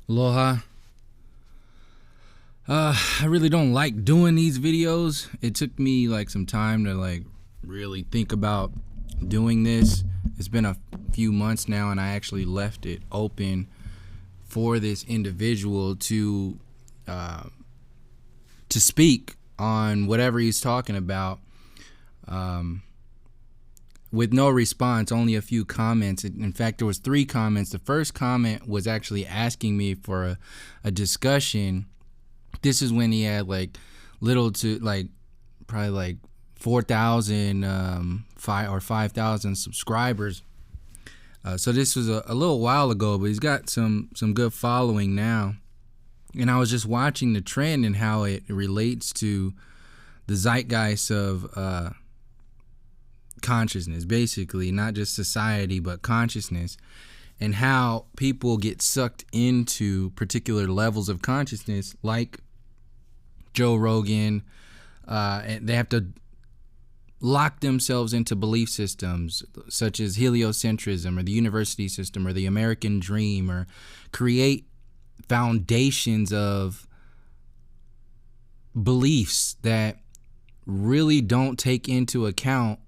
Aloha. I really don't like doing these videos. It took me like some time to really think about doing this. It's been a few months now, and I actually left it open for this individual to speak on whatever he's talking about, with no response, only a few comments. In fact, there was 3 comments. The first comment was actually asking me for a discussion. This is when he had probably 4,000 or 5,000 subscribers. So this was a little while ago, but he's got some good following now. And I was just watching the trend and how it relates to the zeitgeist of consciousness, basically, not just society, but consciousness, and how people get sucked into particular levels of consciousness, like Joe Rogan, and they have to lock themselves into belief systems such as heliocentrism or the university system or the American dream, or create foundations of beliefs that really don't take into account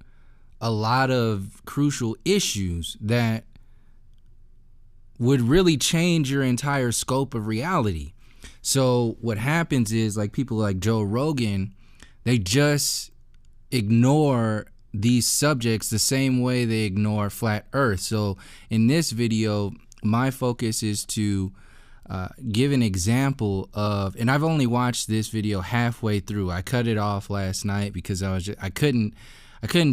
a lot of crucial issues that would really change your entire scope of reality. So what happens is, like, people like Joe Rogan, they just ignore these subjects the same way they ignore flat earth. So in this video, my focus is to give an example of, and I've only watched this video halfway through. I cut it off last night because I couldn't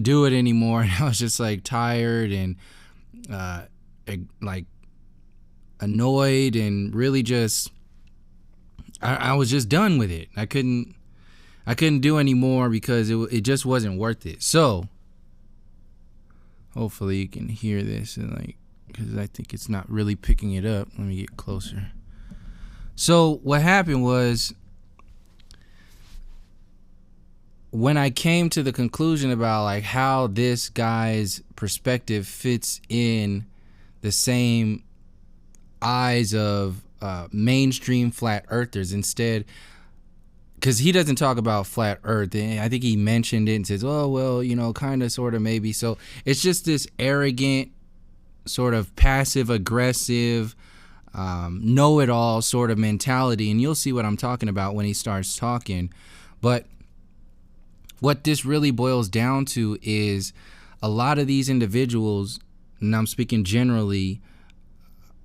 do it anymore, and I was just tired and annoyed, and really just I was just done with it. I couldn't do any more because it just wasn't worth it. So hopefully you can hear this, and because I think it's not really picking it up. Let me get closer. So what happened was, when I came to the conclusion about how this guy's perspective fits in the same eyes of mainstream flat earthers, instead, because he doesn't talk about flat earth, and I think he mentioned it and says, oh, well, kind of, sort of, maybe. So it's just this arrogant, sort of passive aggressive, know-it-all sort of mentality, and you'll see what I'm talking about when he starts talking. But what this really boils down to is a lot of these individuals, and I'm speaking generally,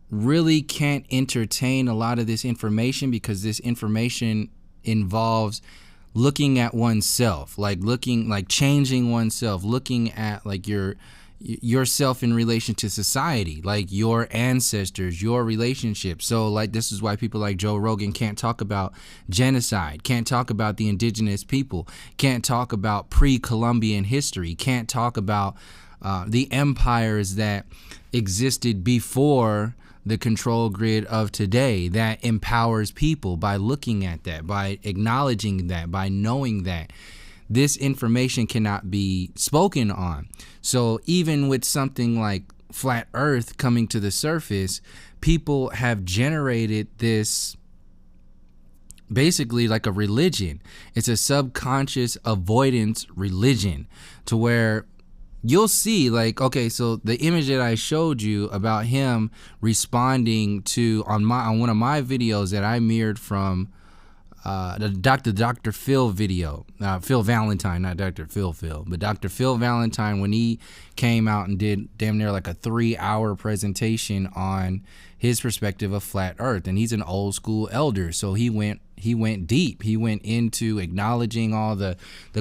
really can't entertain a lot of this information, because this information involves looking at oneself, changing oneself, looking at yourself in relation to society, your ancestors, your relationships. So this is why people like Joe Rogan can't talk about genocide, can't talk about the indigenous people, can't talk about pre-Columbian history, can't talk about the empires that existed before the control grid of today, that empowers people by looking at that, by acknowledging that, by knowing that. This information cannot be spoken on. So even with something like flat earth coming to the surface, people have generated this basically like a religion. It's a subconscious avoidance religion, to where you'll see, okay, so the image that I showed you about him responding to on one of my videos that I mirrored from the Dr. Phil video, Phil Valentine, not Dr. Phil, but Dr. Phil Valentine, when he came out and did damn near a 3-hour presentation on his perspective of flat earth. And he's an old school elder, so he went deep. He went into acknowledging all the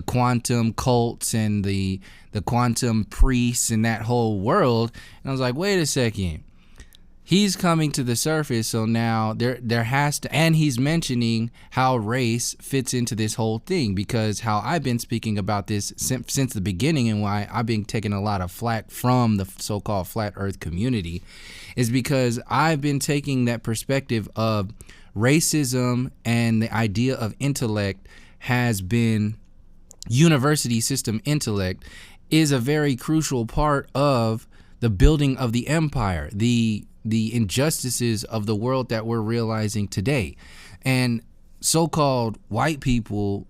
quantum cults and the quantum priests and that whole world. And I was like, wait a second. He's coming to the surface, so now there has to, and he's mentioning how race fits into this whole thing, because how I've been speaking about this since the beginning, and why I've been taking a lot of flack from the so-called flat earth community, is because I've been taking that perspective of racism, and the idea of intellect has been university system intellect is a very crucial part of the building of the empire. The the injustices of the world that we're realizing today. And so-called white people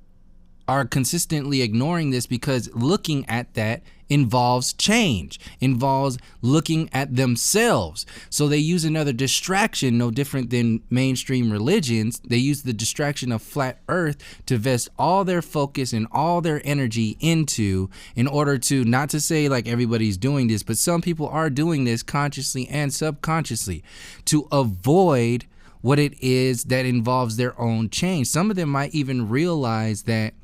are consistently ignoring this because looking at that involves change, involves looking at themselves. So they use another distraction, no different than mainstream religions. They use the distraction of flat earth to vest all their focus and all their energy into, in order to, not to say like everybody's doing this, but some people are doing this consciously and subconsciously to avoid what it is that involves their own change. Some of them might even realize that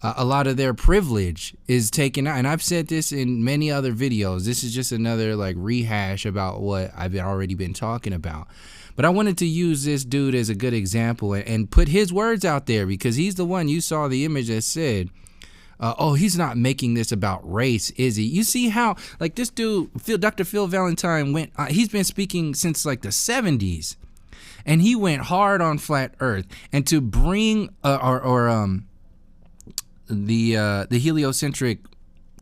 a lot of their privilege is taken out. And I've said this in many other videos. This is just another like rehash about what I've already been talking about. But I wanted to use this dude as a good example and put his words out there, because he's the one, you saw the image that said, oh, he's not making this about race, is he? You see how, like, this dude, Dr. Phil Valentine went, he's been speaking since like the 70s. And he went hard on flat earth. And to bring, the heliocentric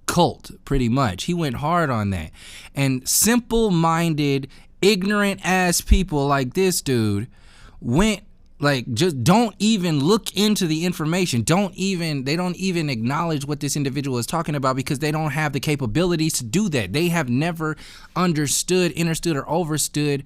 cult, pretty much, he went hard on that. And simple-minded, ignorant ass people like this dude went like, just don't even look into the information. They don't even acknowledge what this individual is talking about, because they don't have the capabilities to do that. They have never understood, or overstood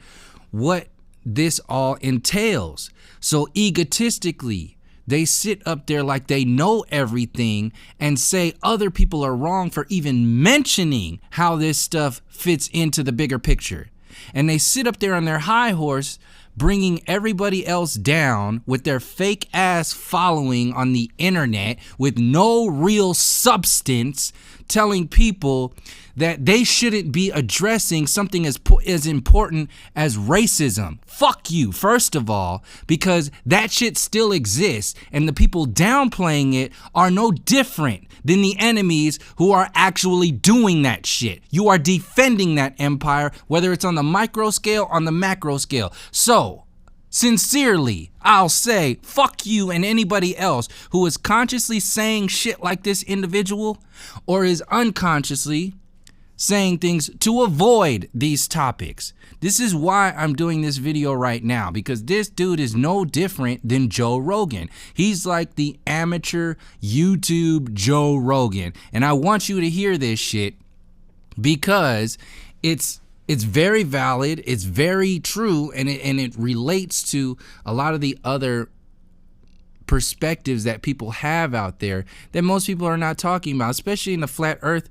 what this all entails. So egotistically, they sit up there like they know everything and say other people are wrong for even mentioning how this stuff fits into the bigger picture. And they sit up there on their high horse, bringing everybody else down with their fake ass following on the internet with no real substance, telling people that they shouldn't be addressing something as important as racism. Fuck you, first of all, because that shit still exists, and the people downplaying it are no different than the enemies who are actually doing that shit. You are defending that empire, whether it's on the micro scale, on the macro scale. So, sincerely, I'll say, fuck you and anybody else who is consciously saying shit like this individual, or is unconsciously saying things to avoid these topics. This is why I'm doing this video right now, because this dude is no different than Joe Rogan. He's like the amateur YouTube Joe Rogan. And I want you to hear this shit, because it's very valid, it's very true, and it relates to a lot of the other perspectives that people have out there that most people are not talking about, especially in the flat earth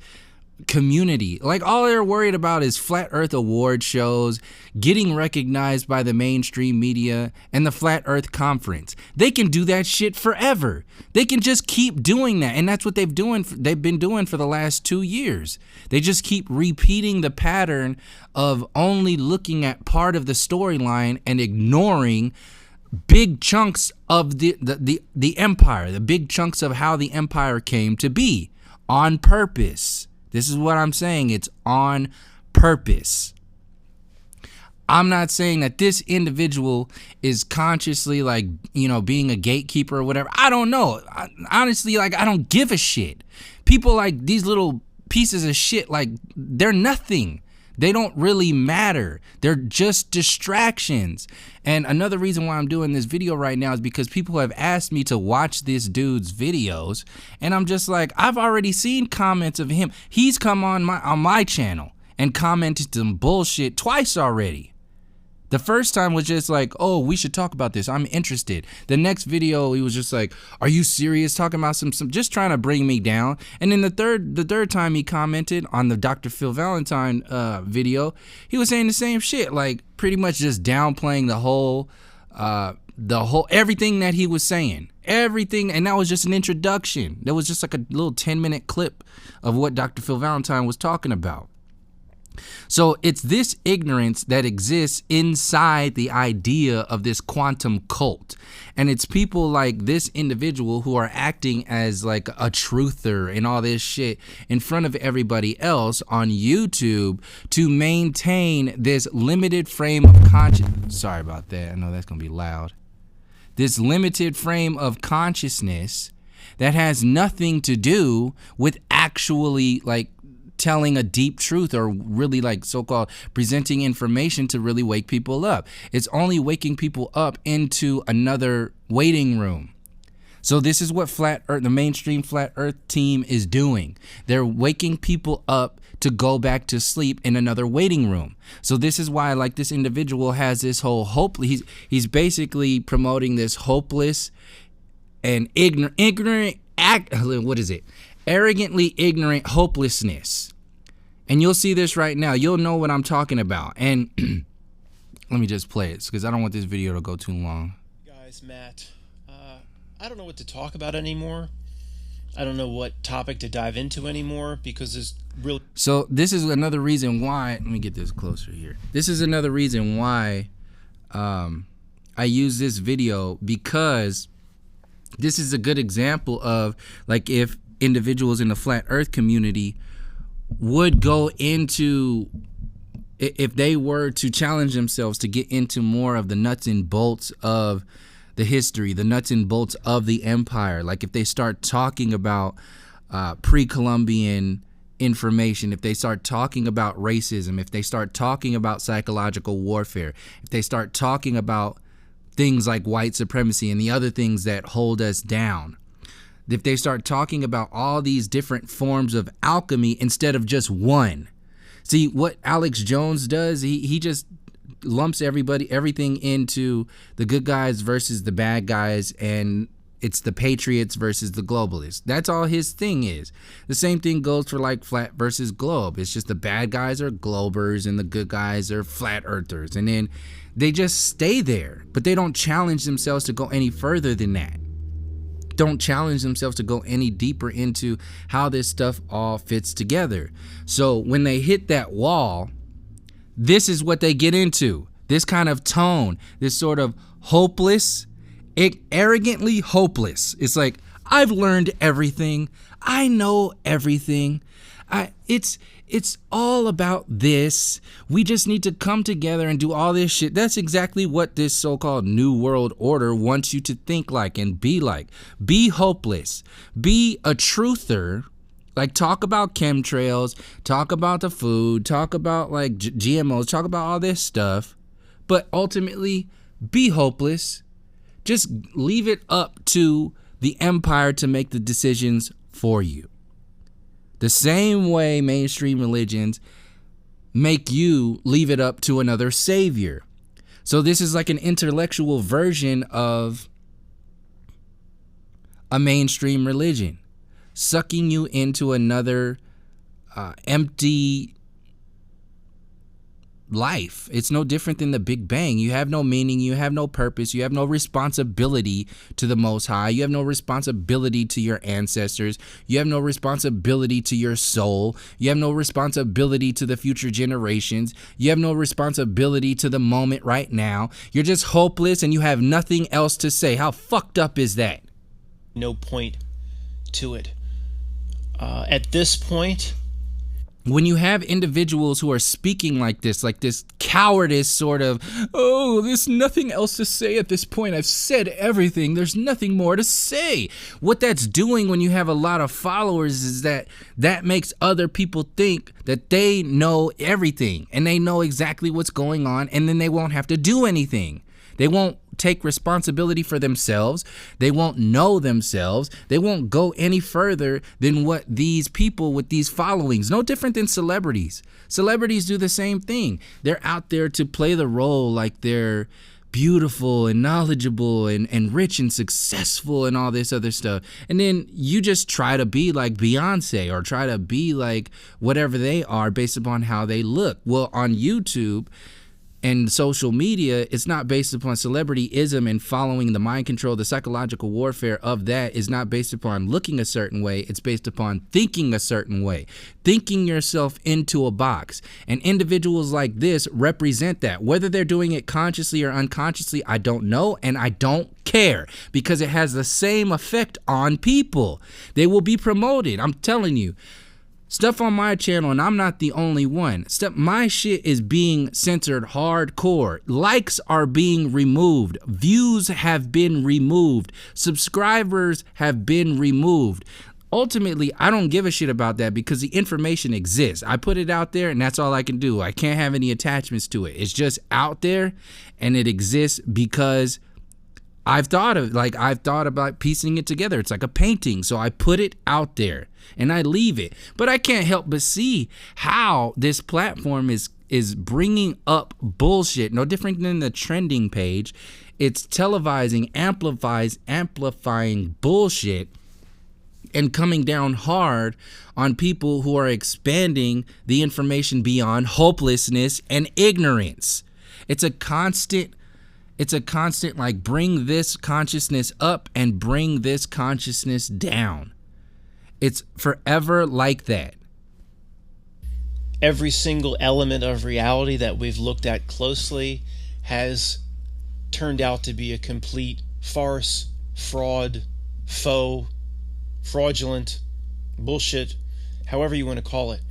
community. Like, all they're worried about is flat earth award shows, getting recognized by the mainstream media, and the flat earth conference. They can do that shit forever. They can just keep doing that, and that's what they've been doing for the last 2 years. They just keep repeating the pattern of only looking at part of the storyline and ignoring big chunks of the empire, the big chunks of how the empire came to be, on purpose. This is what I'm saying. It's on purpose. I'm not saying that this individual is consciously, like, you know, being a gatekeeper or whatever. I don't know. Honestly, like, I don't give a shit. People like these little pieces of shit, like, they're nothing. They don't really matter. They're just distractions. And another reason why I'm doing this video right now is because people have asked me to watch this dude's videos, and I'm just like, I've already seen comments of him. He's come on my channel and commented some bullshit twice already. The first time was just like, oh, we should talk about this, I'm interested. The next video, he was just like, are you serious? Talking about some just trying to bring me down. And then the third time he commented on the Dr. Phil Valentine video, he was saying the same shit, like pretty much just downplaying the whole everything that he was saying. Everything, and that was just an introduction. That was just like a little 10-minute clip of what Dr. Phil Valentine was talking about. So it's this ignorance that exists inside the idea of this quantum cult. And it's people like this individual who are acting as like a truther and all this shit in front of everybody else on YouTube to maintain this limited frame of consciousness. Sorry about that. I know that's going to be loud. This limited frame of consciousness that has nothing to do with actually, like, telling a deep truth or really like so-called presenting information to really wake people up. It's only waking people up into another waiting room. So this is what Flat Earth, the mainstream Flat Earth team is doing. They're waking people up to go back to sleep in another waiting room. So this is why, like, this individual has this whole hope. He's basically promoting this hopeless and arrogantly ignorant hopelessness. And you'll see this right now. You'll know what I'm talking about. And let me just play it because I don't want this video to go too long. Guys, Matt, I don't know what to talk about anymore. I don't know what topic to dive into anymore because there's real. So this is another reason why. Let me get this closer here. This is another reason why I use this video, because this is a good example of, like, if individuals in the flat earth community would go into, if they were to challenge themselves to get into more of the nuts and bolts of the history, the nuts and bolts of the empire, like if they start talking about pre-Columbian information, if they start talking about racism, if they start talking about psychological warfare, if they start talking about things like white supremacy and the other things that hold us down, if they start talking about all these different forms of alchemy instead of just one. See, what Alex Jones does, he just lumps everything into the good guys versus the bad guys, and it's the patriots versus the globalists. That's all his thing is. The same thing goes for like flat versus globe. It's just the bad guys are globers and the good guys are flat earthers. And then they just stay there, but they don't challenge themselves to go any further than that. Don't challenge themselves to go any deeper into how this stuff all fits together. So when they hit that wall, this is what they get into. This kind of tone, this sort of hopeless, arrogantly hopeless. It's like, I've learned everything. I know everything. It's all about this. We just need to come together and do all this shit. That's exactly what this so-called New World Order wants you to think like and be like. Be hopeless. Be a truther. Like, talk about chemtrails, talk about the food, talk about like GMOs, talk about all this stuff, but ultimately be hopeless. Just leave it up to the empire to make the decisions for you. The same way mainstream religions make you leave it up to another savior. So this is like an intellectual version of a mainstream religion, sucking you into another empty life. It's no different than the Big Bang. You have no meaning. You have no purpose. You have no responsibility to the Most High. You have no responsibility to your ancestors. You have no responsibility to your soul. You have no responsibility to the future generations. You have no responsibility to the moment right now. You're just hopeless and you have nothing else to say. How fucked up is that? No point to it. At this point, when you have individuals who are speaking like this cowardice sort of, oh, there's nothing else to say at this point. I've said everything. There's nothing more to say. What that's doing when you have a lot of followers is that makes other people think that they know everything and they know exactly what's going on, and then they won't have to do anything. They won't take responsibility for themselves. They won't know themselves. They won't go any further than what these people with these followings, no different than celebrities. Celebrities do the same thing. They're out there to play the role like they're beautiful and knowledgeable and rich and successful and all this other stuff. And then you just try to be like Beyonce or try to be like whatever they are based upon how they look. Well, on YouTube and social media, it's not based upon celebrityism and following the mind control. The psychological warfare of that is not based upon looking a certain way. It's based upon thinking a certain way, thinking yourself into a box. And individuals like this represent that. Whether they're doing it consciously or unconsciously, I don't know, and I don't care, because it has the same effect on people. They will be promoted. I'm telling you. Stuff on my channel, and I'm not the only one. My shit is being censored hardcore. Likes are being removed. Views have been removed. Subscribers have been removed. ultimately, I don't give a shit about that because the information exists. I put it out there and that's all I can do. I can't have any attachments to it. It's just out there and it exists because I've thought about piecing it together. It's like a painting. So I put it out there and I leave it. But I can't help but see how this platform is bringing up bullshit. No different than the trending page. It's televising, amplifying bullshit and coming down hard on people who are expanding the information beyond hopelessness and ignorance. It's a constant like bring this consciousness up and bring this consciousness down. It's forever like that. Every single element of reality that we've looked at closely has turned out to be a complete farce, fraud, faux, fraudulent, bullshit, however you want to call it.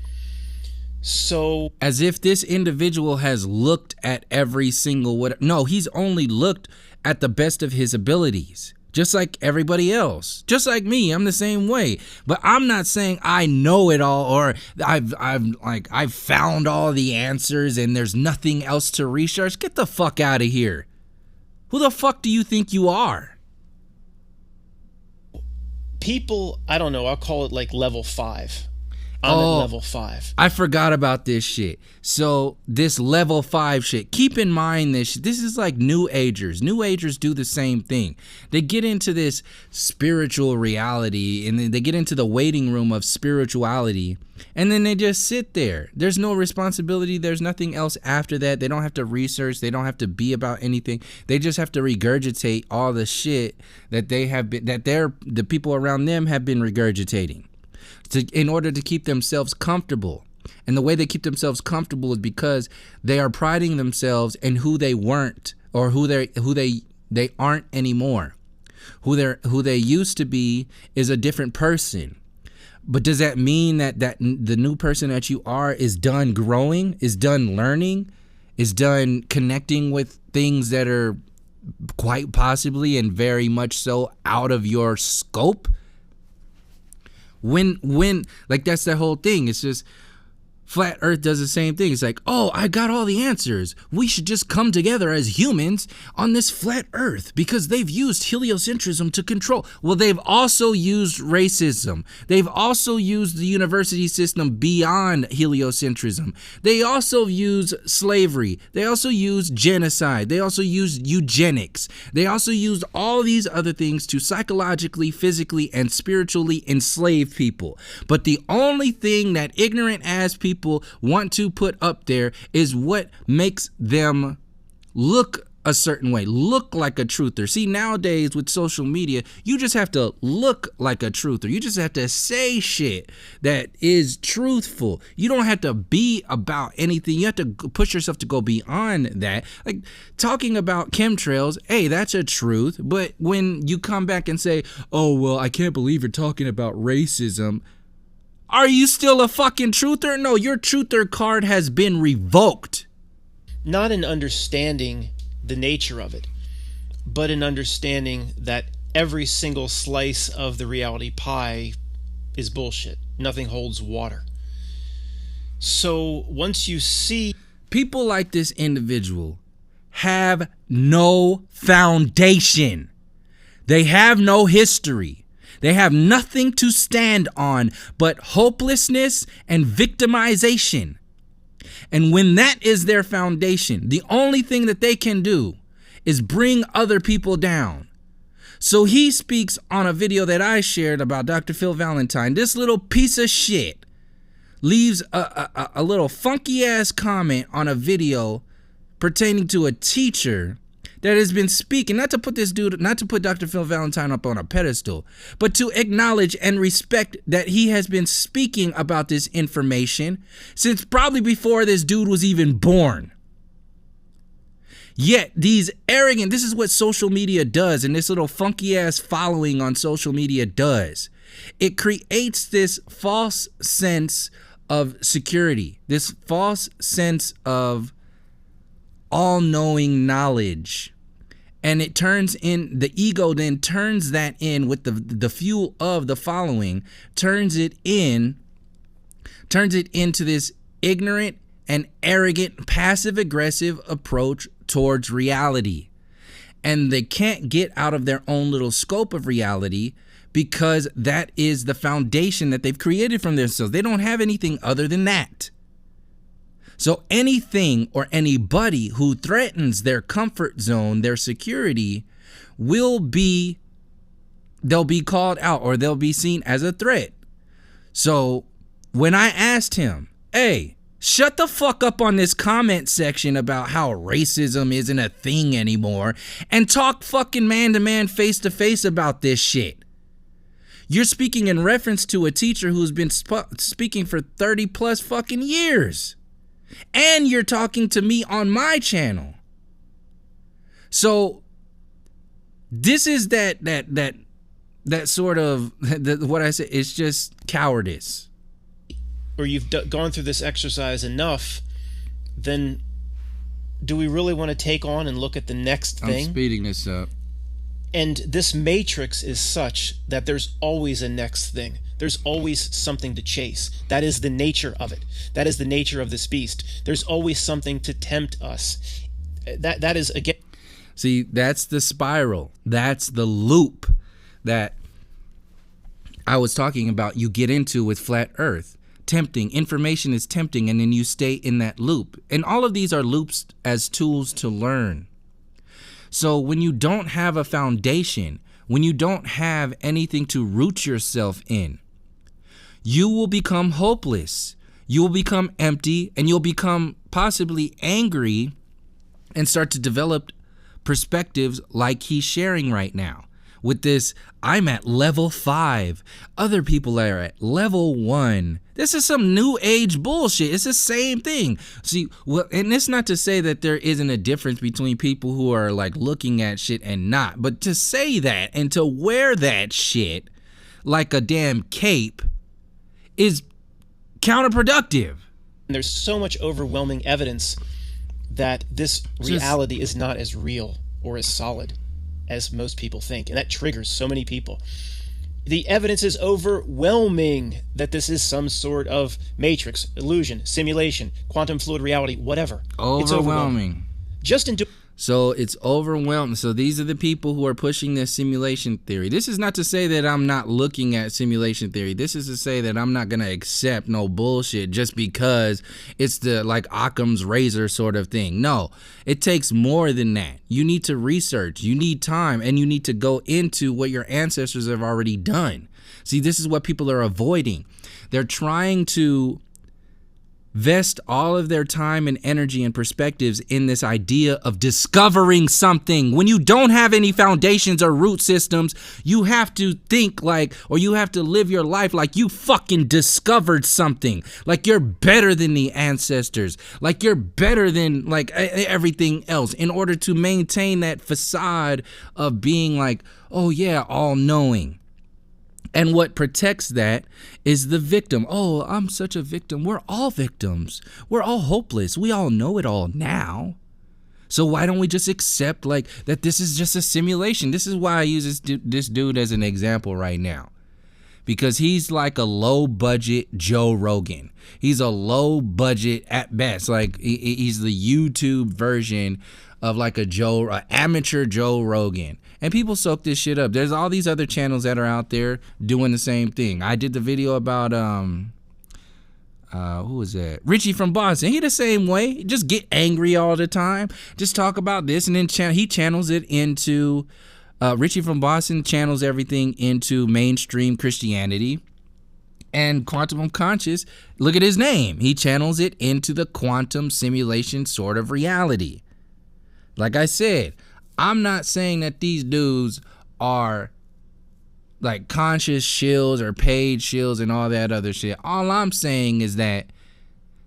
So, as if this individual has looked at every single no, he's only looked at the best of his abilities, just like everybody else, just like me. I'm the same way, but I'm not saying I know it all or I've found all the answers and there's nothing else to research. Get the fuck out of here. Who the fuck do you think you are? People, I don't know, I'll call it like level 5. I'm at level 5. I forgot about this shit. So this level 5 shit, keep in mind this is like New Agers. New Agers do the same thing. They get into this spiritual reality and then they get into the waiting room of spirituality and then they just sit there. There's no responsibility. There's nothing else after that. They don't have to research. They don't have to be about anything. They just have to regurgitate all the shit that the people around them have been regurgitating. In order to keep themselves comfortable. And the way they keep themselves comfortable is because they are priding themselves in who they weren't or who they aren't anymore. Who they used to be is a different person. But does that mean that the new person that you are is done growing, is done learning, is done connecting with things that are quite possibly and very much so out of your scope? When like that's the whole thing. It's just Flat Earth does the same thing. It's like, oh, I got all the answers. We should just come together as humans on this flat Earth because they've used heliocentrism to control. Well, they've also used racism. They've also used the university system beyond heliocentrism. They also use slavery. They also use genocide. They also use eugenics. They also used all these other things to psychologically, physically, and spiritually enslave people. But the only thing that ignorant ass people want to put up there is what makes them look a certain way, look like a truther. See, nowadays with social media, you just have to look like a truther. You just have to say shit that is truthful. You don't have to be about anything. You have to push yourself to go beyond that. Like talking about chemtrails, hey, that's a truth. But when you come back and say, oh, well, I can't believe you're talking about racism. Are you still a fucking truther? No, your truther card has been revoked. Not in understanding the nature of it, but in understanding that every single slice of the reality pie is bullshit. Nothing holds water. So once you see... People like this individual have no foundation. They have no history. They have nothing to stand on but hopelessness and victimization. And when that is their foundation, the only thing that they can do is bring other people down. So he speaks on a video that I shared about Dr. Phil Valentine. This little piece of shit leaves a little funky ass comment on a video pertaining to a teacher that has been speaking, not to put Dr. Phil Valentine up on a pedestal, but to acknowledge and respect that he has been speaking about this information since probably before this dude was even born. Yet these arrogant, this is what social media does, and this little funky ass following on social media does. It creates this false sense of security, this false sense of all-knowing knowledge. And it turns in, the ego then turns that in with the fuel of the following, turns it into this ignorant and arrogant, passive aggressive approach towards reality. And they can't get out of their own little scope of reality because that is the foundation that they've created from themselves. They don't have anything other than that. So anything or anybody who threatens their comfort zone, their security, they'll be called out, or they'll be seen as a threat. So when I asked him, hey, shut the fuck up on this comment section about how racism isn't a thing anymore, and talk fucking man to man, face to face about this shit. You're speaking in reference to a teacher who's been speaking for 30 plus fucking years. And you're talking to me on my channel. So this is that sort of what I say. It's just cowardice. Or you've gone through this exercise enough, then do we really want to take on and look at the next thing? I'm speeding this up. And this matrix is such that there's always a next thing. There's always something to chase. That is the nature of it. That is the nature of this beast. There's always something to tempt us. That is, again... See, that's the spiral. That's the loop that I was talking about you get into with Flat Earth. Tempting. Information is tempting, and then you stay in that loop. And all of these are loops as tools to learn. So when you don't have a foundation, when you don't have anything to root yourself in, you will become hopeless. You will become empty, and you'll become possibly angry and start to develop perspectives like he's sharing right now. With this, I'm at level 5. Other people are at level 1. This is some new age bullshit. It's the same thing. See, well, and it's not to say that there isn't a difference between people who are like looking at shit and not, but to say that and to wear that shit like a damn cape is counterproductive. And there's so much overwhelming evidence that this reality is not as real or as solid as most people think, and that triggers so many people. The evidence is overwhelming that this is some sort of matrix, illusion, simulation, quantum fluid reality, whatever. It's overwhelming. So it's overwhelming. So these are the people who are pushing this simulation theory. This is not to say that I'm not looking at simulation theory. This is to say that I'm not going to accept no bullshit just because it's the like Occam's razor sort of thing. No, it takes more than that. You need to research, you need time, and you need to go into what your ancestors have already done. See, this is what people are avoiding. They're trying to vest all of their time and energy and perspectives in this idea of discovering something. When you don't have any foundations or root systems, you have to think like, or you have to live your life like you fucking discovered something, like you're better than the ancestors, like you're better than like everything else, in order to maintain that facade of being like, oh yeah, all knowing. And what protects that is the victim. Oh, I'm such a victim. We're all victims. We're all hopeless. We all know it all now. So why don't we just accept like that this is just a simulation? This is why I use this dude as an example right now. Because he's like a low budget Joe Rogan. He's a low budget at best. Like he's the YouTube version of like a amateur Joe Rogan. And people soak this shit up. There's all these other channels that are out there doing the same thing. I did the video about who was that? Richie from Boston. He the same way. Just get angry all the time. Just talk about this, and then he channels it into Richie from Boston channels everything into mainstream Christianity. And Quantum Conscious, look at his name. He channels it into the quantum simulation sort of reality. Like I said, I'm not saying that these dudes are like conscious shills or paid shills and all that other shit. All I'm saying is that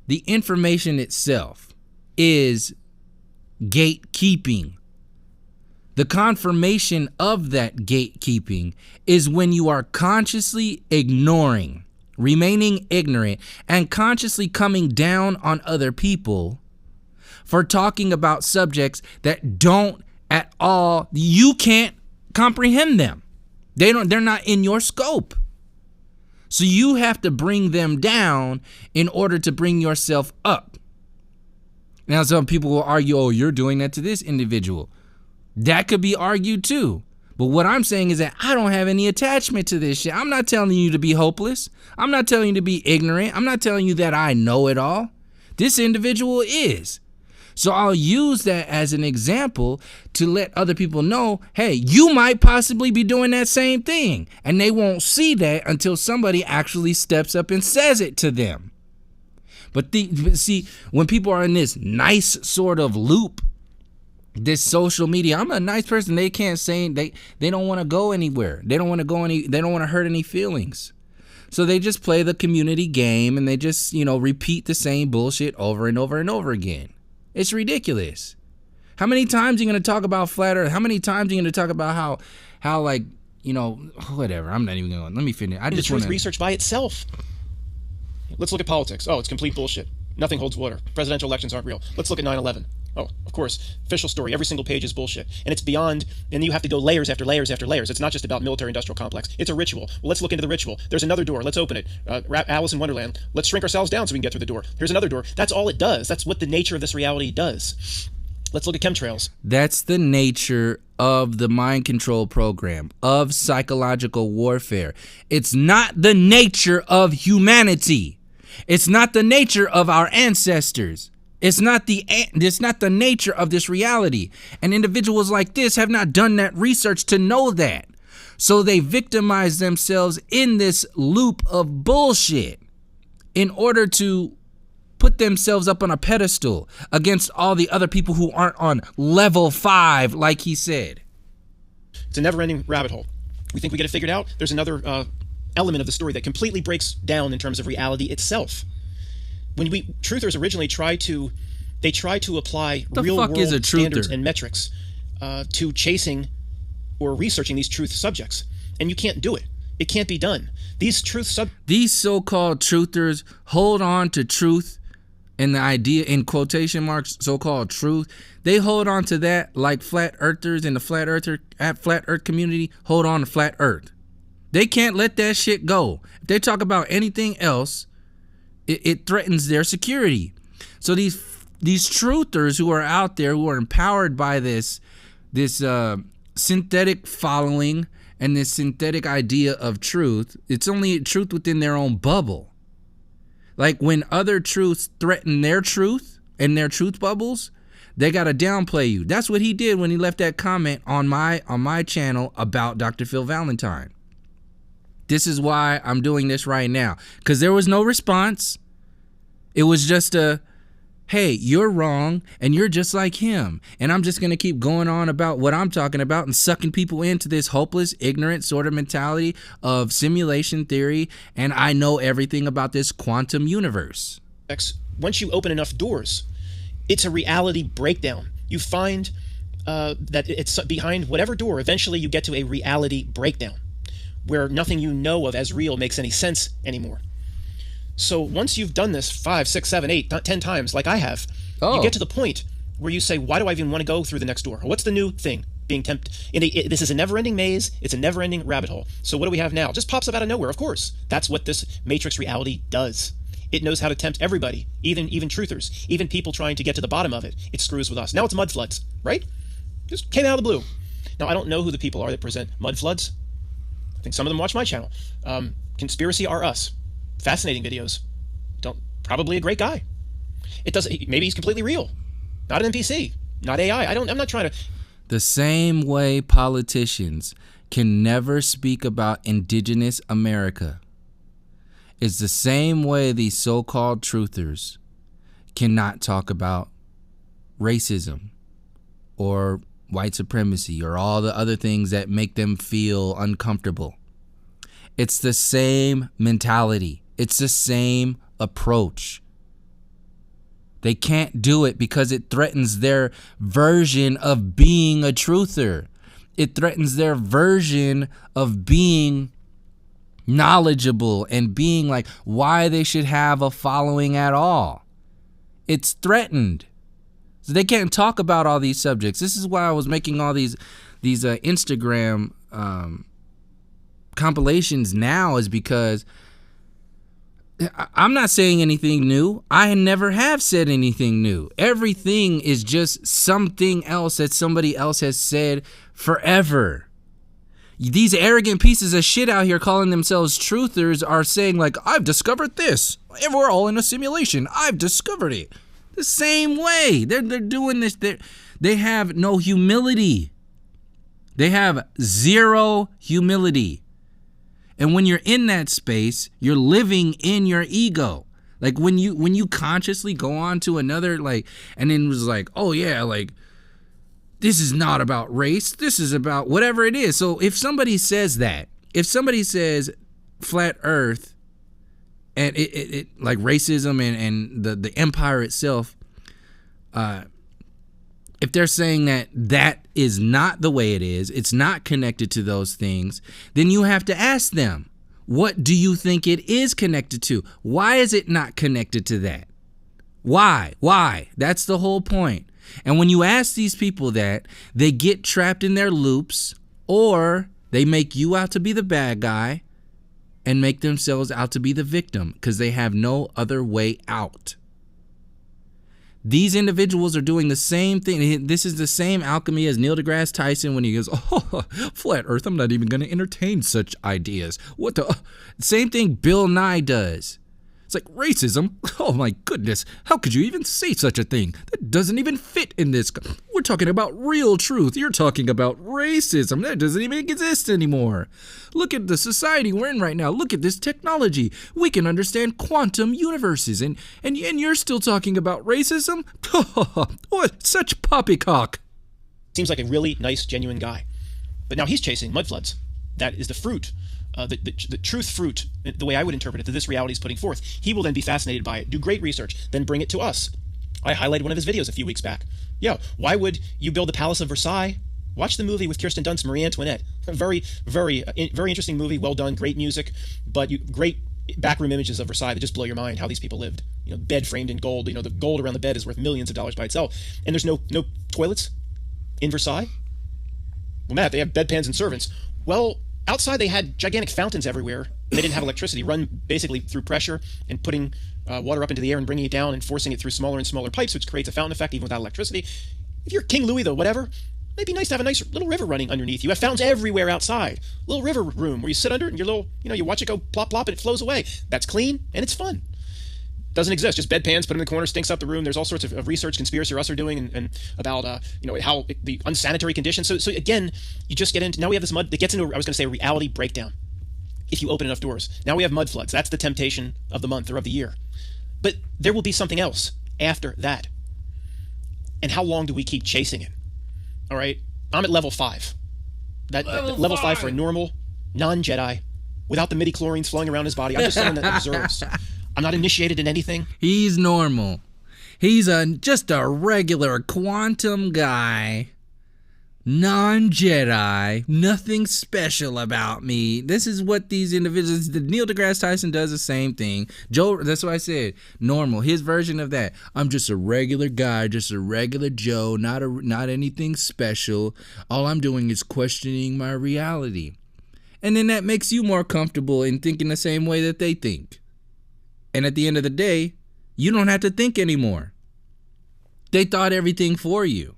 the information itself is gatekeeping. The confirmation of that gatekeeping is when you are consciously ignoring, remaining ignorant, and consciously coming down on other people for talking about subjects that don't at all. You can't comprehend them. They're not in your scope. So you have to bring them down in order to bring yourself up. Now, some people will argue, oh, you're doing that to this individual. That could be argued too. But what I'm saying is that I don't have any attachment to this shit. I'm not telling you to be hopeless. I'm not telling you to be ignorant. I'm not telling you that I know it all. This individual is. So I'll use that as an example to let other people know, hey, you might possibly be doing that same thing. And they won't see that until somebody actually steps up and says it to them. But see, when people are in this nice sort of loop, this social media, I'm a nice person. They can't say they don't want to go anywhere. They don't want to hurt any feelings. So they just play the community game and they just, repeat the same bullshit over and over and over again. It's ridiculous. How many times are you going to talk about flat earth? How many times are you going to talk about how whatever. I'm not even going. Let me finish. I just want to research by itself. Let's look at politics. Oh, it's complete bullshit. Nothing holds water. Presidential elections aren't real. Let's look at 9/11. Oh, of course, official story. Every single page is bullshit. And it's beyond, and you have to go layers after layers after layers. It's not just about military-industrial complex. It's a ritual. Well, let's look into the ritual. There's another door. Let's open it. Alice in Wonderland. Let's shrink ourselves down so we can get through the door. Here's another door. That's all it does. That's what the nature of this reality does. Let's look at chemtrails. That's the nature of the mind control program, of psychological warfare. It's not the nature of humanity. It's not the nature of our ancestors. It's not the nature of this reality. And individuals like this have not done that research to know that. So they victimize themselves in this loop of bullshit in order to put themselves up on a pedestal against all the other people who aren't on level 5, like he said. It's a never-ending rabbit hole. We think we get it figured out. There's another element of the story that completely breaks down in terms of reality itself. When truthers originally try to apply real-world standards and metrics to chasing or researching these truth subjects, and you can't do it. It can't be done. These so-called truthers hold on to truth and the idea, in quotation marks, so-called truth. They hold on to that like flat earthers in the flat earth community hold on to flat earth. They can't let that shit go. If they talk about anything else, it threatens their security. So these truthers who are out there, who are empowered by this synthetic following and this synthetic idea of truth, it's only truth within their own bubble. Like when other truths threaten their truth and their truth bubbles, they gotta downplay you. That's what he did when he left that comment on my channel about Dr. Phil Valentine. This is why I'm doing this right now, because there was no response. It was just hey, you're wrong and you're just like him. And I'm just going to keep going on about what I'm talking about and sucking people into this hopeless, ignorant sort of mentality of simulation theory. And I know everything about this quantum universe. Once you open enough doors, it's a reality breakdown. You find that it's behind whatever door, eventually you get to a reality breakdown, where nothing you know of as real makes any sense anymore. So once you've done this 5, 6, 7, 8, 10 times, like I have, you get to the point where you say, why do I even want to go through the next door? What's the new thing being tempted? This is a never-ending maze. It's a never-ending rabbit hole. So what do we have now? It just pops up out of nowhere, of course. That's what this matrix reality does. It knows how to tempt everybody, even truthers, even people trying to get to the bottom of it. It screws with us. Now it's mud floods, right? Just came out of the blue. Now, I don't know who the people are that present mud floods. I think some of them watch my channel. Conspiracy are us. Fascinating videos. Probably a great guy. Maybe he's completely real. Not an NPC. Not AI. I'm not trying to. The same way politicians can never speak about indigenous America is the same way these so-called truthers cannot talk about racism or white supremacy or all the other things that make them feel uncomfortable. It's the same mentality. It's the same approach. They can't do it because it threatens their version of being a truther. It threatens their version of being knowledgeable and being like why they should have a following at all. It's threatened. So they can't talk about all these subjects. This is why I was making all these Instagram compilations now, is because I'm not saying anything new. I never have said anything new. Everything is just something else that somebody else has said forever. These arrogant pieces of shit out here calling themselves truthers are saying like, I've discovered this. We're all in a simulation. I've discovered it. The same way. They're doing this. They have no humility. They have zero humility. And when you're in that space, you're living in your ego. Like when you consciously go on to another, like, and then was like, oh yeah, like, this is not about race. This is about whatever it is. So if somebody says that, if somebody says flat earth and it like racism and the empire itself, if they're saying that is not the way it is, it's not connected to those things, then you have to ask them, what do you think it is connected to? Why is it not connected to that? Why? That's the whole point. And when you ask these people that, they get trapped in their loops, or they make you out to be the bad guy and make themselves out to be the victim because they have no other way out. These individuals are doing the same thing. This is the same alchemy as Neil deGrasse Tyson when he goes, oh, flat earth, I'm not even going to entertain such ideas. What the? Same thing Bill Nye does. It's like racism. Oh my goodness. How could you even say such a thing? That doesn't even fit in this. We're talking about real truth. You're talking about racism. That doesn't even exist anymore. Look at the society we're in right now. Look at this technology. We can understand quantum universes. And you're still talking about racism? What? Such poppycock. Seems like a really nice, genuine guy. But now he's chasing mudfloods. That is the fruit. The truth fruit, the way I would interpret it, that this reality is putting forth. He will then be fascinated by it, do great research, then bring it to us. I highlighted one of his videos a few weeks back. Yeah, why would you build the Palace of Versailles? Watch the movie with Kirsten Dunst, Marie Antoinette. A very interesting movie, well done, great music, but great backroom images of Versailles that just blow your mind, how these people lived. You know, bed framed in gold. You know, the gold around the bed is worth millions of dollars by itself. And there's no toilets in Versailles. Well, Matt, they have bedpans and servants. Well, outside, they had gigantic fountains everywhere. They didn't have electricity, run basically through pressure and putting water up into the air and bringing it down and forcing it through smaller and smaller pipes, which creates a fountain effect even without electricity. If you're King Louis, though, whatever, it'd be nice to have a nice little river running underneath you. You have fountains everywhere outside. Little river room where you sit under it and your little, you watch it go plop, plop, and it flows away. That's clean and it's fun. Doesn't exist. Just bedpans, put them in the corner, stinks up the room. There's all sorts of research conspiracy us are doing and about how the unsanitary conditions. So again, you just get into, now we have this mud that gets into, I was going to say, a reality breakdown. If you open enough doors. Now we have mud floods. That's the temptation of the month or of the year. But there will be something else after that. And how long do we keep chasing it? All right. I'm at level 5. Level 5 for a normal non-Jedi without the midi-chlorines flowing around his body. I'm just someone that observes. I'm not initiated in anything. He's normal. He's just a regular quantum guy. Non-Jedi. Nothing special about me. This is what these individuals... Neil deGrasse Tyson does the same thing. Joe, that's what I said. Normal. His version of that. I'm just a regular guy. Just a regular Joe. Not anything special. All I'm doing is questioning my reality. And then that makes you more comfortable in thinking the same way that they think. And at the end of the day, you don't have to think anymore. They thought everything for you.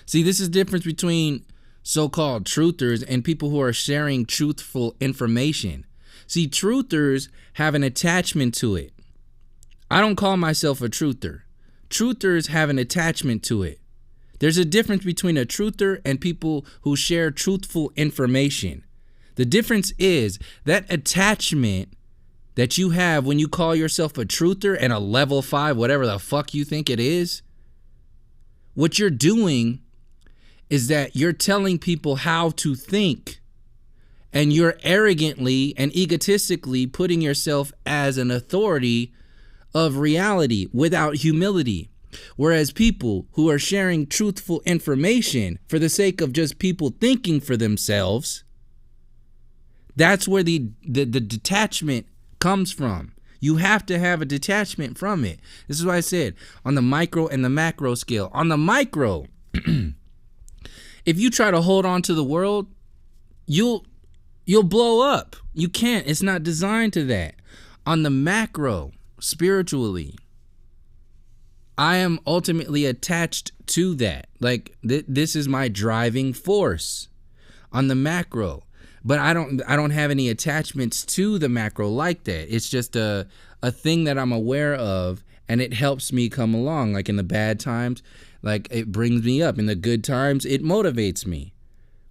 See, this is the difference between so-called truthers and people who are sharing truthful information. See, truthers have an attachment to it. I don't call myself a truther. Truthers have an attachment to it. There's a difference between a truther and people who share truthful information. The difference is that attachment that you have when you call yourself a truther and a level 5, whatever the fuck you think it is, what you're doing is that you're telling people how to think, and you're arrogantly and egotistically putting yourself as an authority of reality without humility. Whereas people who are sharing truthful information for the sake of just people thinking for themselves, that's where the detachment comes from. You have to have a detachment from it. This is why I said on the micro and the macro scale. On the micro, if you try to hold on to the world, you'll blow up. You can't. It's not designed to that. On the macro, spiritually, I am ultimately attached to that. Like this is my driving force on the macro. But I don't have any attachments to the macro like that. It's just a thing that I'm aware of, and it helps me come along. Like in the bad times, like it brings me up. In the good times, it motivates me.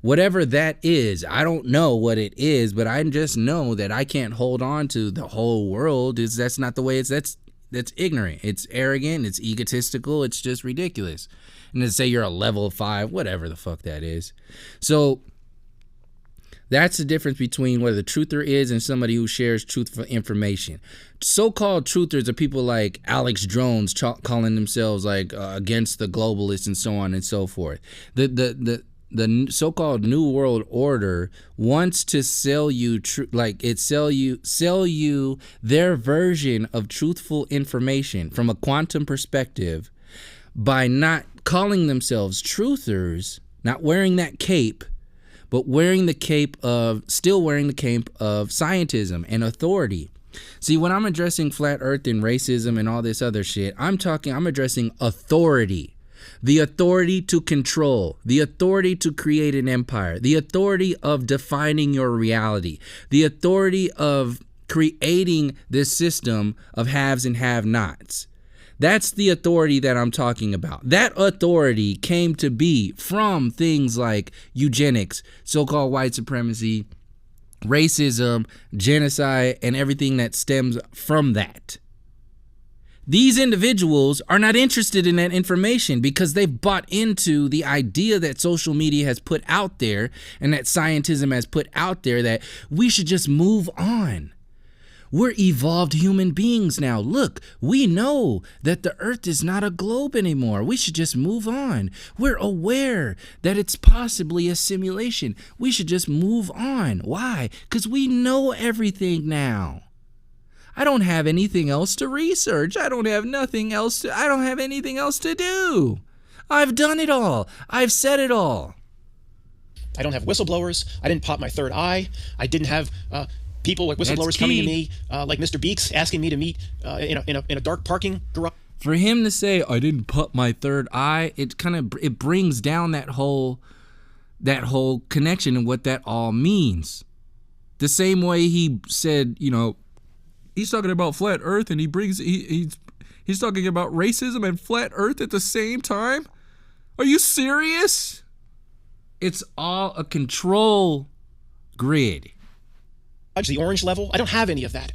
Whatever that is, I don't know what it is, but I just know that I can't hold on to the whole world. That's not the way that's ignorant. It's arrogant. It's egotistical. It's just ridiculous. And to say you're a level 5, whatever the fuck that is. So that's the difference between what a truther is and somebody who shares truthful information. So-called truthers are people like Alex Jones calling themselves like against the globalists and so on and so forth. The so-called New World Order wants to sell you sell you their version of truthful information from a quantum perspective by not calling themselves truthers, not wearing that cape, but still wearing the cape of scientism and authority. See, when I'm addressing flat earth and racism and all this other shit, I'm addressing authority. The authority to control, the authority to create an empire, the authority of defining your reality, the authority of creating this system of haves and have-nots. That's the authority that I'm talking about. That authority came to be from things like eugenics, so-called white supremacy, racism, genocide, and everything that stems from that. These individuals are not interested in that information because they've bought into the idea that social media has put out there and that scientism has put out there that we should just move on. We're evolved human beings now. Look, we know that the earth is not a globe anymore. We should just move on. We're aware that it's possibly a simulation. We should just move on. Why? Because we know everything now. I don't have anything else to research. I don't have anything else to do. I've done it all. I've said it all. I don't have whistleblowers. I didn't pop my third eye. I didn't have people like whistleblowers coming to me, like Mr. Beeks, asking me to meet in a dark parking garage. For him to say, I didn't pop my third eye, it brings down that whole connection and what that all means. The same way he said, he's talking about flat earth and he's talking about racism and flat earth at the same time. Are you serious? It's all a control grid. The orange level, I don't have any of that.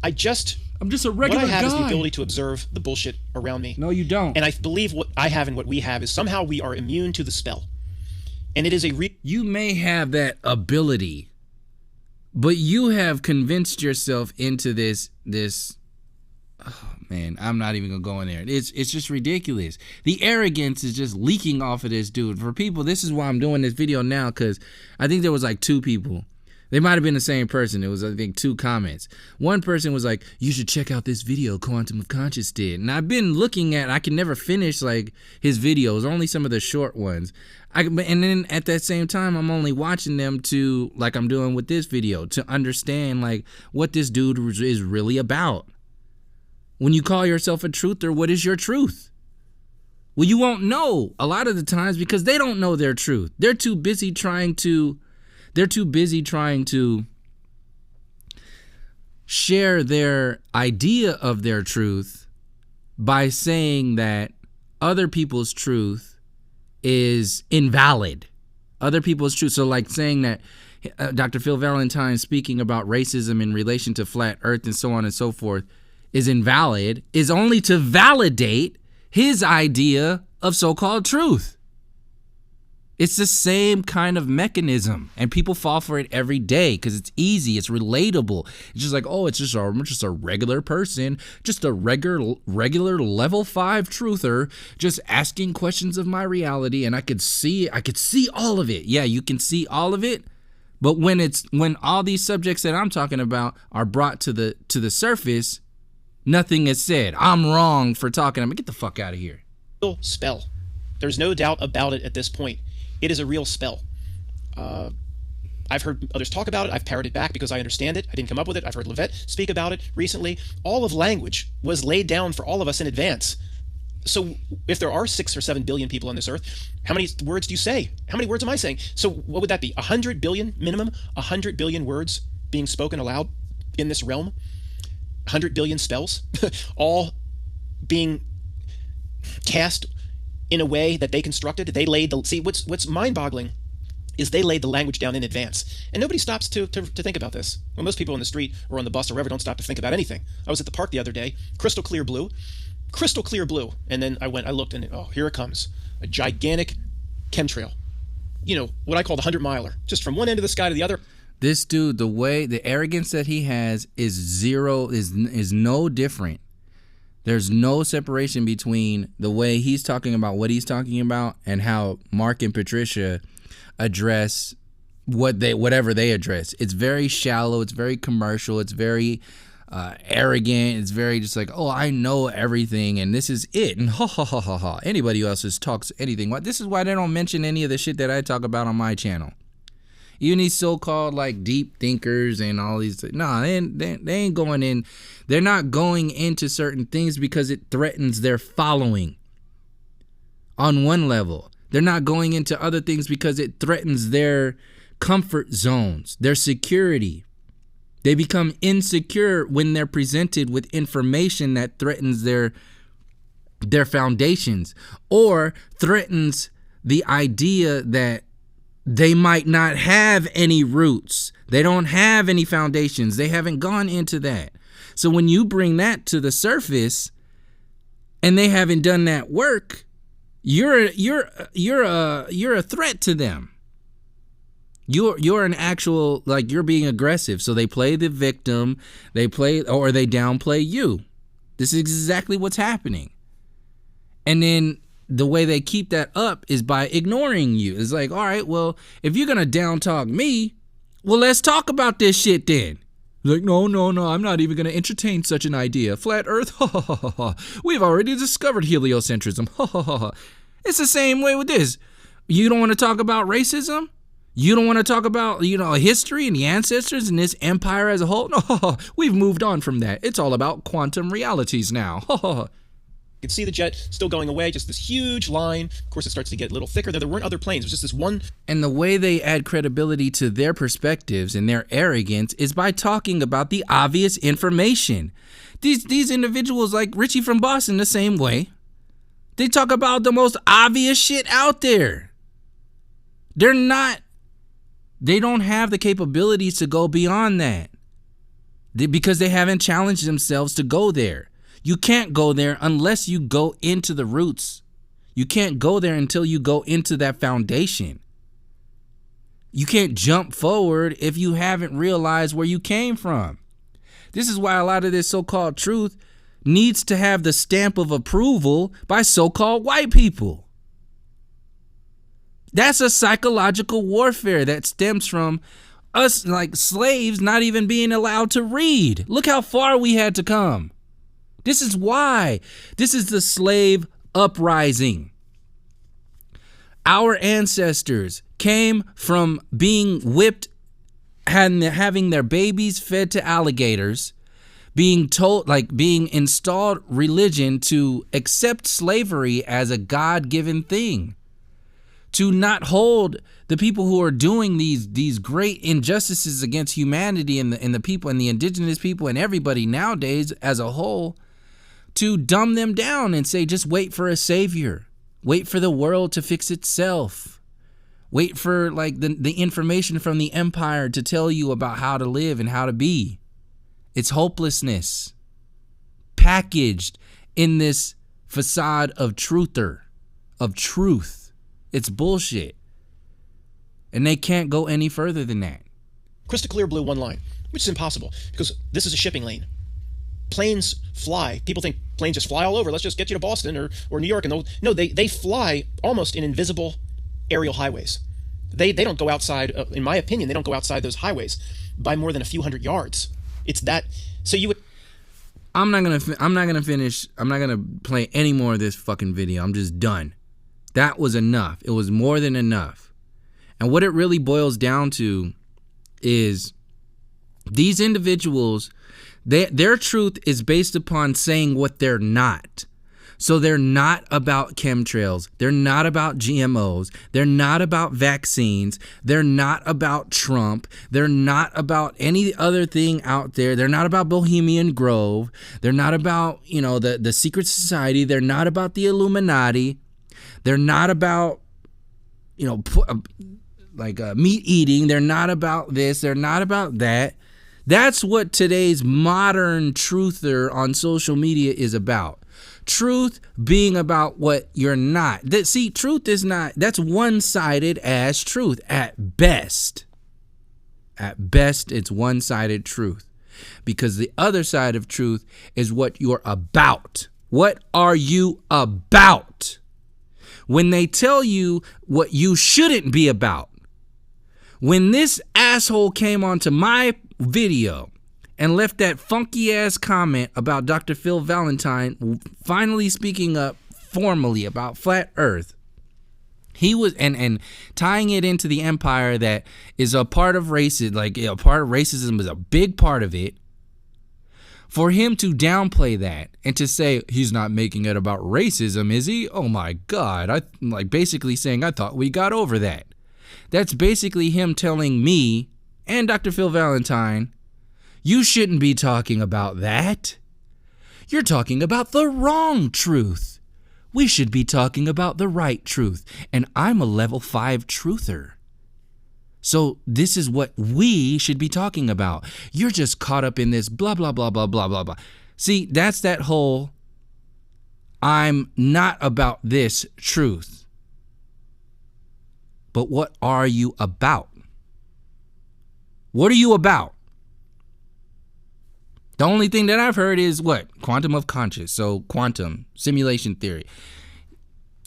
I'm just a regular guy. What I have is the ability to observe the bullshit around me. No, you don't. And I believe what I have and what we have is somehow we are immune to the spell. And it is you may have that ability, but you have convinced yourself into this. Oh man, I'm not even gonna go in there. It's just ridiculous. The arrogance is just leaking off of this dude. For people, this is why I'm doing this video now, because I think there was like 2 people. They might have been the same person. It was, I think, 2 comments. One person was like, you should check out this video Quantum of Conscious did. And I've been looking at, I can never finish like his videos, only some of the short ones. And then at that same time, I'm only watching them to, like I'm doing with this video, to understand like what this dude is really about. When you call yourself a truther, what is your truth? Well, you won't know a lot of the times because they don't know their truth. They're too busy trying to share their idea of their truth by saying that other people's truth is invalid. Other people's truth. So like saying that Dr. Phil Valentine speaking about racism in relation to flat earth and so on and so forth is invalid is only to validate his idea of so-called truth. It's the same kind of mechanism, and people fall for it every day because it's easy, it's relatable. It's just like, oh, it's just a regular person, just a regular level 5 truther, just asking questions of my reality, and I could see all of it. Yeah, you can see all of it, But when all these subjects that I'm talking about are brought to the surface, nothing is said. I'm wrong for talking. Get the fuck out of here. Real spell. There's no doubt about it at this point. It is a real spell. I've heard others talk about it. I've parroted back because I understand it. I didn't come up with it. I've heard Levette speak about it recently. All of language was laid down for all of us in advance. So if there are 6 or 7 billion people on this earth, how many words do you say? How many words am I saying? So what would that be? 100 billion minimum? 100 billion words being spoken aloud in this realm? 100 billion spells? All being cast in a way that they constructed. They laid the... See, what's mind-boggling is they laid the language down in advance. And nobody stops to think about this. Well, most people on the street or on the bus or wherever don't stop to think about anything. I was at the park the other day, crystal clear blue. And then I looked, and here it comes. A gigantic chemtrail. You know, what I call the 100-miler. Just from one end of the sky to the other. This dude, the arrogance that he has is zero, is no different. There's no separation between the way he's talking about what he's talking about and how Mark and Patricia address whatever they address. It's very shallow. It's very commercial. It's very arrogant. It's very just like, oh, I know everything and this is it. And ha ha ha ha ha. Anybody else just talks anything. This is why they don't mention any of the shit that I talk about on my channel. Even these so-called like deep thinkers and all these, they ain't going in. They're not going into certain things because it threatens their following on one level. They're not going into other things because it threatens their comfort zones, their security. They become insecure when they're presented with information that threatens their foundations or threatens the idea that they might not have any roots. They don't have any foundations. They haven't gone into that. So when you bring that to the surface and they haven't done that work, you're a threat to them. You're an actual, like, you're being aggressive. So they play the victim, they downplay you. This is exactly what's happening. And then the way they keep that up is by ignoring you. It's like, all right, well, if you're gonna down talk me, well, let's talk about this shit then. Like, no, I'm not even gonna entertain such an idea. Flat Earth, ha ha ha ha. We've already discovered heliocentrism, ha ha ha ha. It's the same way with this. You don't want to talk about racism? You don't want to talk about, history and the ancestors and this empire as a whole? No, we've moved on from that. It's all about quantum realities now. You can see the jet still going away, just this huge line. Of course, it starts to get a little thicker. There weren't other planes. It was just this one. And the way they add credibility to their perspectives and their arrogance is by talking about the obvious information. These individuals, like Richie from Boston, the same way. They talk about the most obvious shit out there. They don't have the capabilities to go beyond that because they haven't challenged themselves to go there. You can't go there unless you go into the roots. You can't go there until you go into that foundation. You can't jump forward if you haven't realized where you came from. This is why a lot of this so-called truth needs to have the stamp of approval by so-called white people. That's a psychological warfare that stems from us, like slaves, not even being allowed to read. Look how far we had to come. This is why. This is the slave uprising. Our ancestors came from being whipped, having their babies fed to alligators, being installed religion to accept slavery as a God-given thing, to not hold the people who are doing these great injustices against humanity and the people and the indigenous people and everybody nowadays as a whole, to dumb them down and say, just wait for a savior. Wait for the world to fix itself. Wait for the information from the empire to tell you about how to live and how to be. It's hopelessness packaged in this facade of truth. It's bullshit. And they can't go any further than that. Crystal clear blue, one line, which is impossible because this is a shipping lane. Planes fly. People think planes just fly all over. Let's just get you to Boston or New York. And no, they fly almost in invisible aerial highways. They don't go outside, in my opinion, they don't go outside those highways by more than a few hundred yards. It's that. So you would. I'm not gonna finish. I'm not gonna play any more of this fucking video. I'm just done. That was enough. It was more than enough. And what it really boils down to is these individuals, their truth is based upon saying what they're not. So they're not about chemtrails. They're not about GMOs. They're not about vaccines. They're not about Trump. They're not about any other thing out there. They're not about Bohemian Grove. They're not about, the secret society. They're not about the Illuminati. They're not about, meat eating. They're not about this. They're not about that. That's what today's modern truther on social media is about. Truth being about what you're not. Truth is not, that's one-sided as truth at best. At best, it's one-sided truth. Because the other side of truth is what you're about. What are you about? When they tell you what you shouldn't be about. When this asshole came onto my video and left that funky ass comment about Dr. Phil Valentine finally speaking up formally about flat earth, he was and tying it into the empire that is a part of racism, part of racism is a big part of it. For him to downplay that and to say he's not making it about racism, is he? Oh my God. Basically saying I thought we got over that. That's basically him telling me and Dr. Phil Valentine, you shouldn't be talking about that. You're talking about the wrong truth. We should be talking about the right truth. And I'm a level 5 truther. So this is what we should be talking about. You're just caught up in this blah, blah, blah, blah, blah, blah, blah. See, that's that whole I'm not about this truth. But what are you about? What are you about? The only thing that I've heard is what? Quantum of conscious. So quantum, simulation theory.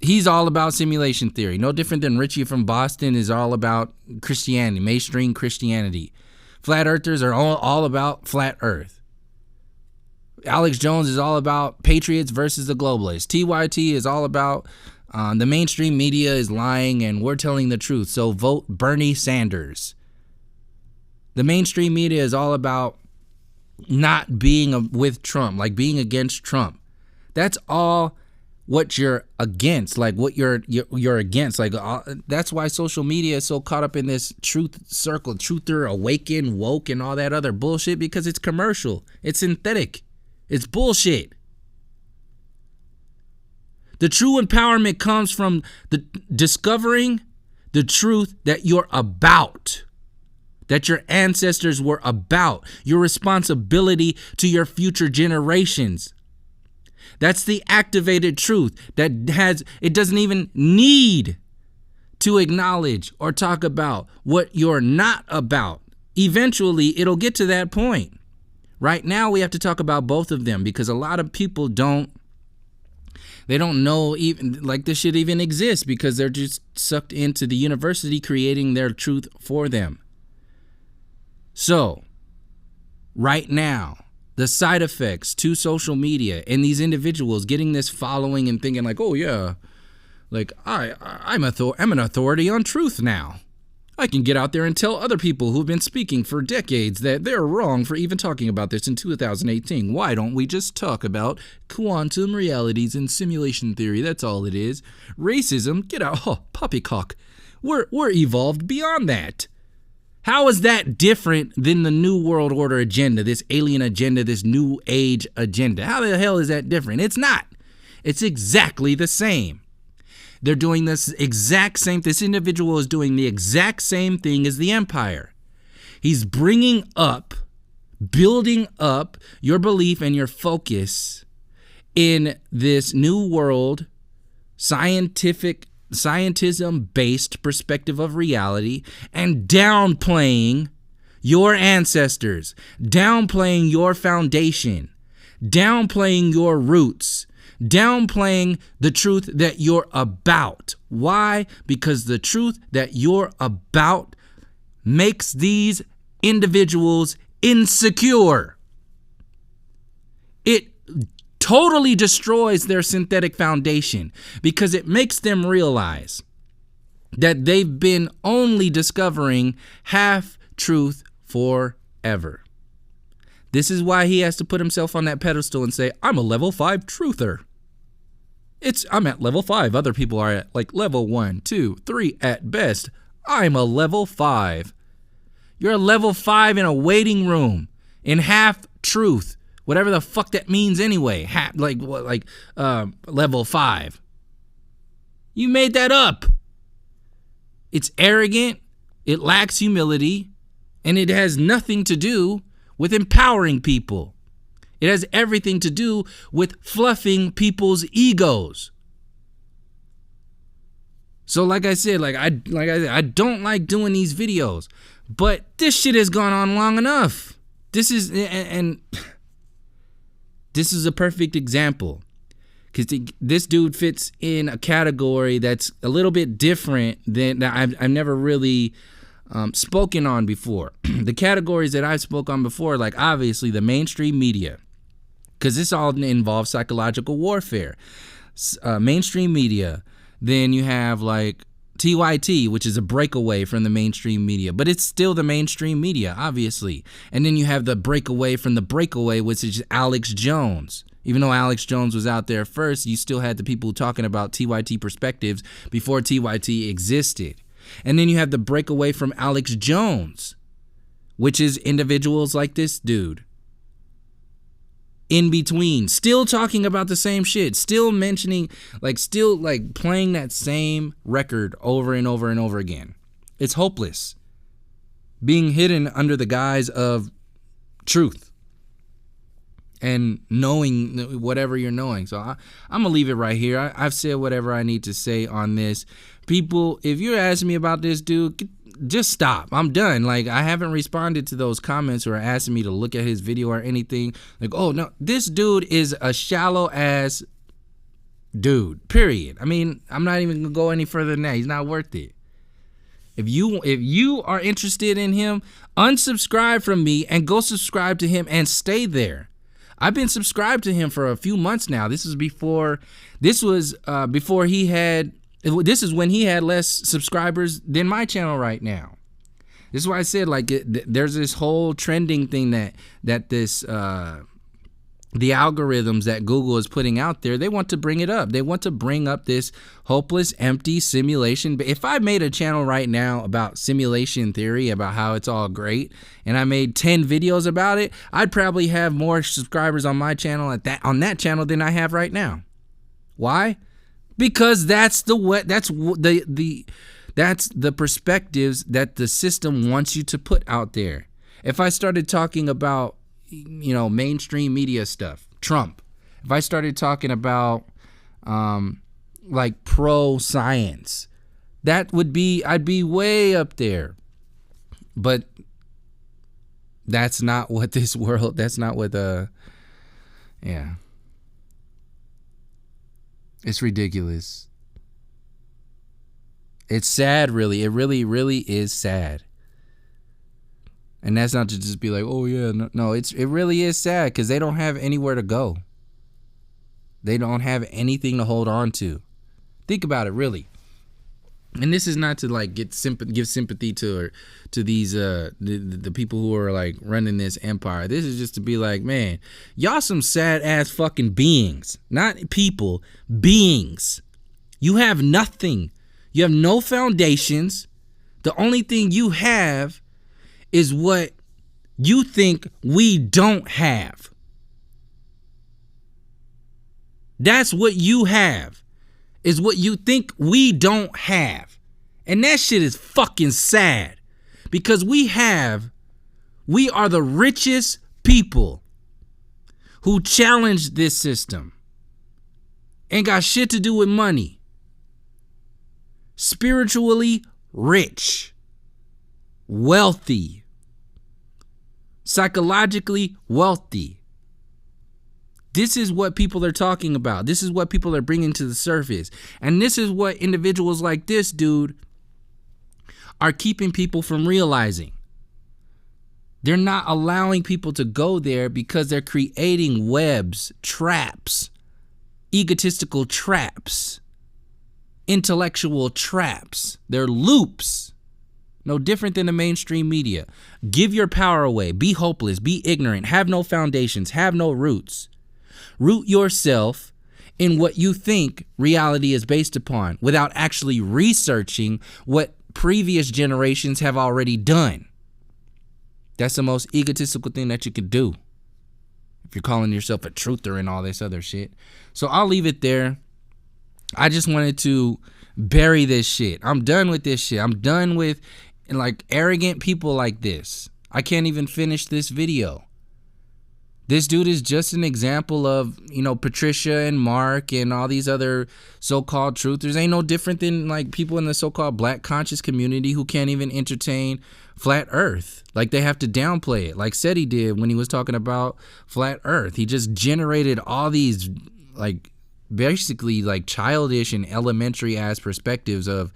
He's all about simulation theory. No different than Richie from Boston is all about Christianity, mainstream Christianity. Flat earthers are all about flat earth. Alex Jones is all about patriots versus the globalists. TYT is all about the mainstream media is lying and we're telling the truth. So vote Bernie Sanders. The mainstream media is all about not being with Trump, like being against Trump. That's all what you're against, like what you're against. That's why social media is so caught up in this truth circle, truther, awaken, woke, and all that other bullshit, because it's commercial. It's synthetic. It's bullshit. The true empowerment comes from the discovering the truth that you're about, that your ancestors were about, your responsibility to your future generations. That's the activated truth it doesn't even need to acknowledge or talk about what you're not about. Eventually, it'll get to that point. Right now, we have to talk about both of them because a lot of people don't know even like this shit even exists because they're just sucked into the university creating their truth for them. So, right now, the side effects to social media and these individuals getting this following and thinking like, oh yeah, like I'm an authority on truth now. I can get out there and tell other people who've been speaking for decades that they're wrong for even talking about this in 2018. Why don't we just talk about quantum realities and simulation theory? That's all it is. Racism, get out. Oh, poppycock. We're evolved beyond that. How is that different than the New World Order agenda, this alien agenda, this New Age agenda? How the hell is that different? It's not. It's exactly the same. They're doing this exact same. This individual is doing the exact same thing as the empire. He's bringing up, building up your belief and your focus in this new world, scientism-based perspective of reality, and downplaying your ancestors, downplaying your foundation, downplaying your roots, downplaying the truth that you're about. Why? Because the truth that you're about makes these individuals insecure. It totally destroys their synthetic foundation because it makes them realize that they've been only discovering half truth forever. This is why he has to put himself on that pedestal and say, I'm a level 5 truther. I'm at level 5. Other people are at like level 1, 2, 3 at best. I'm a level 5. You're a level 5 in a waiting room in half truth. Whatever the fuck that means anyway. Level 5. You made that up. It's arrogant, it lacks humility, and it has nothing to do with empowering people. It has everything to do with fluffing people's egos. So like I said, I don't like doing these videos, but this shit has gone on long enough. This is a perfect example. Because this dude fits in a category that's a little bit different than I've never really spoken on before. The categories that I've spoken on before, like obviously the mainstream media, because this all involves psychological warfare. Mainstream media. Then you have like TYT, which is a breakaway from the mainstream media, but it's still the mainstream media, obviously. And then you have the breakaway from the breakaway, which is Alex Jones. Even though Alex Jones was out there first, you still had the people talking about TYT perspectives before TYT existed. And then you have the breakaway from Alex Jones, which is individuals like this dude. In between, still talking about the same shit, still mentioning, still playing that same record over and over and over again. It's hopeless. Being hidden under the guise of truth. And knowing whatever you're knowing. So I'm going to leave it right here. I've said whatever I need to say on this. People, if you're asking me about this dude, just stop. I'm done. I haven't responded to those comments or asking me to look at his video or anything. Oh, no, this dude is a shallow ass dude, period. I mean, I'm not even going to go any further than that. He's not worth it. If you are interested in him, unsubscribe from me and go subscribe to him and stay there. I've been subscribed to him for a few months now. This is when he had less subscribers than my channel right now. This is why I said there's this whole trending thing that this the algorithms that Google is putting out there, they want to bring it up. They want to bring up this hopeless, empty simulation. But if I made a channel right now about simulation theory, about how it's all great, and I made 10 videos about it, I'd probably have more subscribers on my channel on that channel than I have right now. Why? Because that's the perspectives that the system wants you to put out there. If I started talking about mainstream media stuff, Trump, if I started talking about pro science, I'd be way up there. But that's not what this world, that's not what it's ridiculous. It's sad, really. It really, really is sad. And that's not to just be like, oh yeah, no. It really is sad because they don't have anywhere to go. They don't have anything to hold on to. Think about it, really. And this is not to give sympathy to these the people who are running this empire. This is just to be like, man, y'all some sad ass fucking beings, not people, beings. You have nothing. You have no foundations. The only thing you have is what you think we don't have. That's what you have, is what you think we don't have. And that shit is fucking sad because we are the richest people who challenged this system. Ain't got shit to do with money. Spiritually rich, wealthy, psychologically wealthy. This is what people are talking about. This is what people are bringing to the surface. And this is what individuals like this dude are keeping people from realizing. They're not allowing people to go there because they're creating webs, traps, egotistical traps, intellectual traps. They're loops. No different than the mainstream media. Give your power away. Be hopeless. Be ignorant. Have no foundations. Have no roots. Root yourself in what you think reality is based upon without actually researching what previous generations have already done. That's the most egotistical thing that you could do if you're calling yourself a truther and all this other shit. So I'll leave it there. I just wanted to bury this shit. I'm done with this shit. I'm done with like arrogant people like this. I can't even finish this video. This dude is just an example of, Patricia and Mark and all these other so-called truthers. Ain't no different than like people in the so-called black conscious community who can't even entertain flat earth. Like they have to downplay it, like SETI did when he was talking about flat earth. He just generated all these like basically like childish and elementary ass perspectives of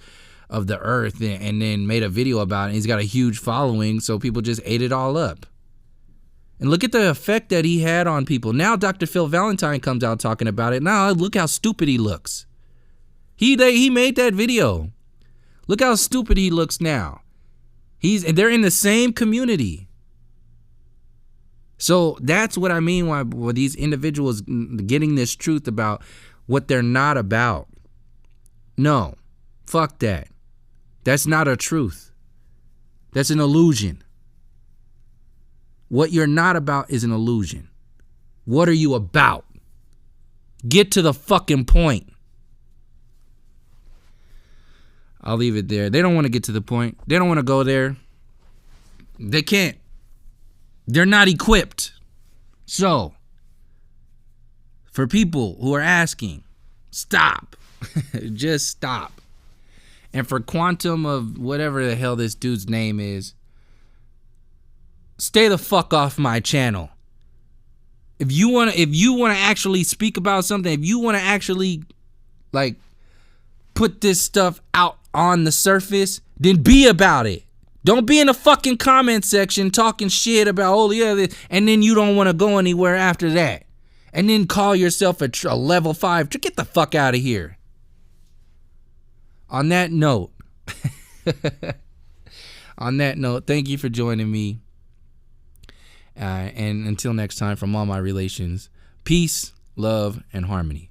the earth and then made a video about it. He's got a huge following, so people just ate it all up. And look at the effect that he had on people. Now Dr. Phil Valentine comes out talking about it. Now look how stupid he looks. He made that video. Look how stupid he looks now. They're in the same community. So that's what I mean why these individuals getting this truth about what they're not about. No, fuck that. That's not a truth. That's an illusion. What you're not about is an illusion. What are you about? Get to the fucking point. I'll leave it there. They don't want to get to the point. They don't want to go there. They can't. They're not equipped. So, for people who are asking, stop. Just stop. And for Quantum of whatever the hell this dude's name is, stay the fuck off my channel. If you want to actually speak about something, if you want to actually like put this stuff out on the surface, then be about it. Don't be in the fucking comment section talking shit about this, and then you don't want to go anywhere after that. And then call yourself a level 5. Get the fuck out of here. On that note, thank you for joining me. And until next time, from all my relations, peace, love, and harmony.